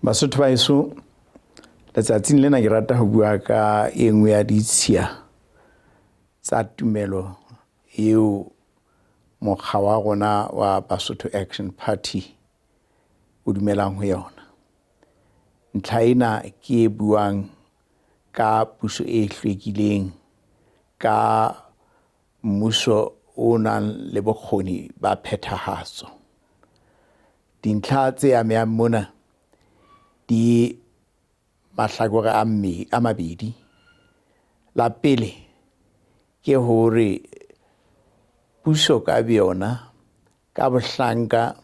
Basotho ba eso letsatsing lena ke rata ho bua ka e nngwe ya ditshia tsa tumelo eo mokga wa rona wa Basotho Action Party o dumelang ho yona. Ntlha ena ke e buang ka puso e hlwekileng, ka mmuso o nang le bokgoni ba phethahatso. Dintlha tse amehang mona di mahlakore a mabedi. La pele ke hore puso ka yona ka bohlanka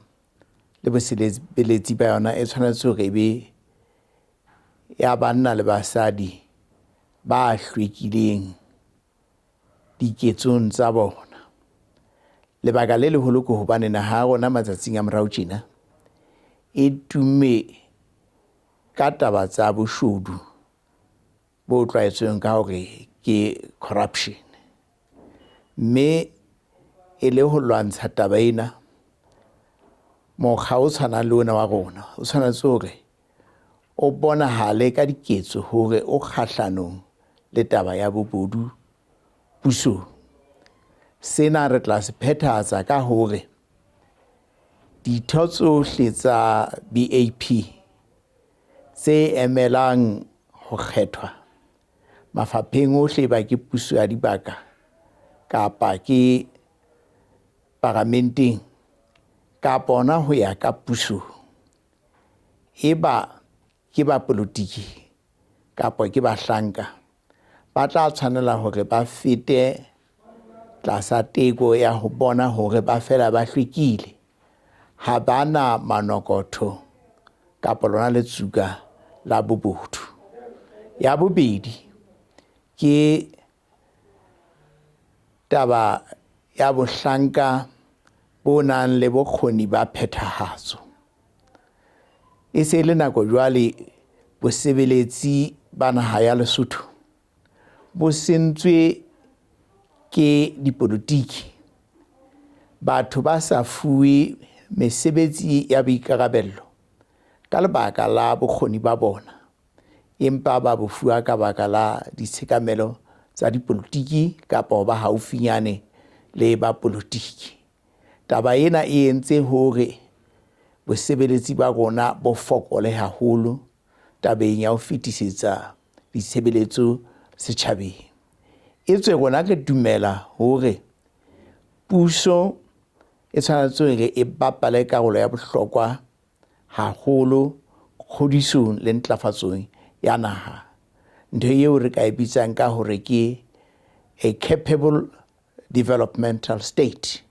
le bosebeletsi ba yona e tshwanetse hore be ya banna le basadi ba hlwekileng diketsong tsa bona. Lebaka le leholo ke hobane naha rona matsatsing a morao tjena e tumme ka taba tsa boshodu bo tlwaetsweng ka hore ke corruption. Mme e le ho lwantsha taba ena, mokga o tshwanang le ona wa rona o tshwanetse hore o bonahale ka diketso hore o kgahlanong le taba ya bobodu pusong. Sena re tla se phethahatsa ka hore ditho tsohle tsa BAP tse emelang ho kgethwa mafapheng ohle, ba ke puso ya dibaka kapa ke parlamenteng kapa ona ho ya ka puso, eba ke ba politiki kapa ke bahlanka, ba tla tshwanela hore ba fete tlasa teko ya ho bona hore ba fela ba hlwekile, ha bana manokotho kapa lona letsuka la bobodu. Ya bobedi ke taba ya bohlanka bo nang le bokgoni ba phethahatso. E se le nako jwale bosebeletsi ba naha ya Lesotho bo sentswe ke dipolotiki. Batho ba sa fuwe mesebetsi ya boikarabello ka lebaka la bokgoni ba bona, empa ba bofuwa ka baka la ditshekamelo tsa dipolotiki kapa ba haufinyane le ba politiki. Taba ena e entse hore bosebeletsi ba rona bo fokole haholo tabeng ya ho fetisetsa ditshebeletso setjhabeng. Etswe rona re dumela hore puso e tshwanetse hore e bapale karolo ya bohlokwa haholo kgodisong le ntlafatsong ya naha. Ntho eo re ka e bitsang ka hore ke a capable developmental state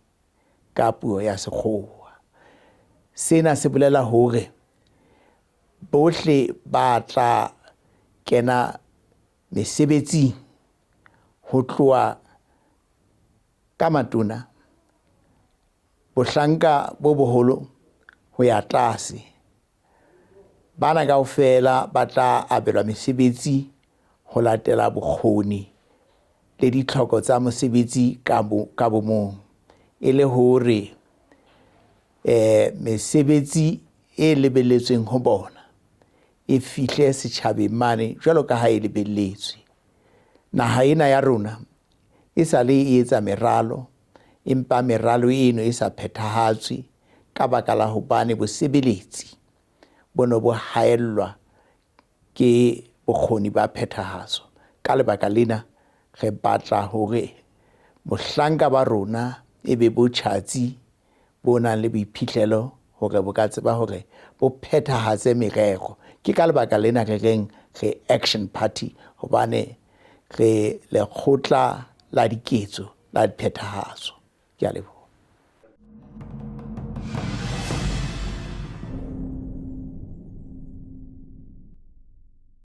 ka puo ya sekgowa. Sena se bolela hore bohle ba tla kena mesebetsing ho tloha ka matona, bohlanka bo boholo ho ya tlase. Bana kaofela ba tla abelwa mesebetsi ho latela bokgoni le ditlhoko tsa mosebetsi ka bomong, e le hore mesebetsi e lebelletsweng ho bona e fihle setjhabeng mane jwalo ka ha e lebelletswe. Naha ena ya rona e sa le e etsa meralo, empa meralo eno e sa phethahatswe ka baka la hobane bosebeletsi bono bo haellwa ke bokgoni ba phethahatso. Ka lebaka lena re batla hore bohlanka ba rona e be bo tjhatsi, bo nang le boiphihlelo hore bo ka tseba hore bo phethahatse merero. Ke ka lebaka lena re reng re Action Party, hobane re lekgotla la diketso la phethahatso. Ke a leboha.